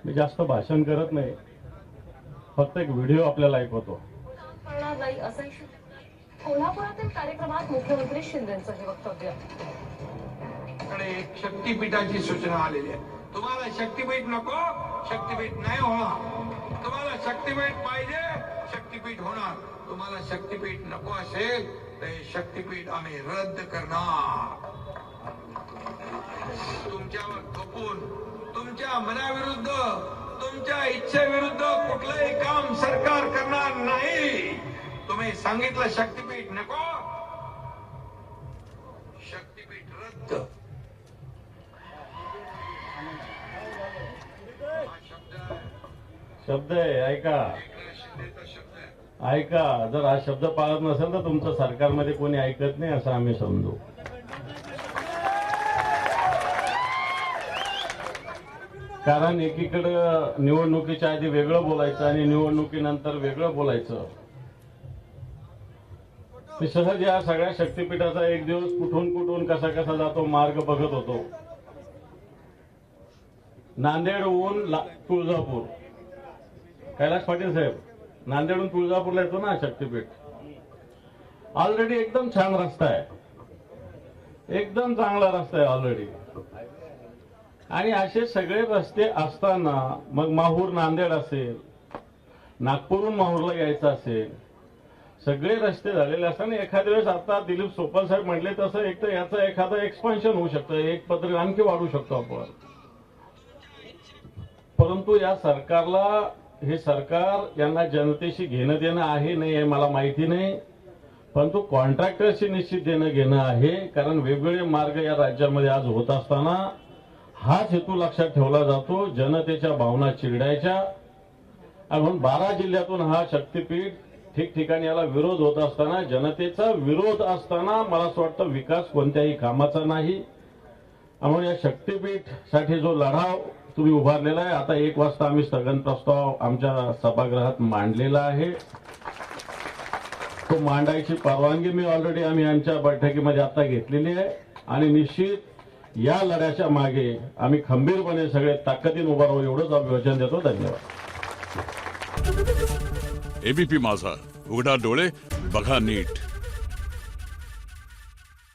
मी जास्त भाषण करत नाही, फक्त एक व्हिडिओ आपल्याला ऐकवतो. कोल्हापुरातील कार्यक्रमात मुख्यमंत्री शिंदेंचं हे वक्तव्य. एक शक्तीपीठाची सूचना आलेली आहे. तुम्हाला शक्तीपीठ नको, शक्तीपीठ नाही होणार. तुम्हाला शक्तीपीठ पाहिजे, शक्तीपीठ होणार. तुम्हाला शक्तीपीठ नको असेल तर शक्तीपीठ आम्ही रद्द करणार. तुमच्यावर थोपून तुमच्या मनाविरुद्ध, तुमच्या इच्छेविरुद्ध कुठलंही काम सरकार करणार नाही. तुम्ही सांगितलं शक्तीपीठ नको, शक्तीपीठ रद्द. शब्द आहे, ऐका ऐका. जर हा शब्द पाळत नसेल तर तुमचं सरकारमध्ये कोणी ऐकत नाही असं आम्ही समजू. कारण एकीकडं निवडणुकीच्या आधी वेगळं बोलायचं आणि निवडणुकीनंतर वेगळं बोलायचं. मी सहज या सगळ्या शक्तीपीठाचा एक दिवस कुठून कसा कसा जातो मार्ग बघत होतो. नांदेडहून तुळजापूर, कैलास पाटील साहेब, नांदेडहून तुळजापूरला येतो ना शक्तीपीठ. ऑलरेडी एकदम छान रस्ता आहे, एकदम चांगला रस्ता आहे ऑलरेडी. आणि असे सगळे रस्ते असताना मग माहूर नांदेड असेल, नागपूरहून माहूरला यायचं असेल, सगळे रस्ते झालेले असताना एखाद्या वेळेस आता दिलीप सोपल साहेब म्हटले तसं एक तर याचं एखादं एक्सपान्शन होऊ शकतं, एक पत्र आणखी वाढू शकतो आपण. परंतु या सरकारला, हे सरकार यांना जनतेशी घेणं देणं आहे नाही हे मला माहिती नाही, परंतु कॉन्ट्रॅक्टरशी निश्चित देणं घेणं आहे. कारण वेगवेगळे मार्ग या राज्यामध्ये आज होत असताना हाच हेतू लक्षात ठेवला जातो, जनतेच्या भावना चिरडायच्या. आणि म्हणून 12 जिल्ह्यातून हा शक्तीपीठ ठिकठिकाणी याला विरोध होत असताना, जनतेचा विरोध असताना मला असं वाटतं विकास कोणत्याही कामाचा नाही. म्हणून या शक्तीपीठसाठी जो लढा तुम्ही उभारलेला आहे, आता 1 वाजता आम्ही स्थगन प्रस्ताव आमच्या सभागृहात मांडलेला आहे. तो मांडायची परवानगी मी ऑलरेडी आम्ही आमच्या बैठकीमध्ये आता घेतलेली आहे. आणि निश्चित या लढ्याच्या मागे आम्ही खंबीरपणे सगळे ताकदीने उभा राहू एवढंच अभिवचन देतो. धन्यवाद. एबीपी माझा, उघडा डोळे बघा नीट.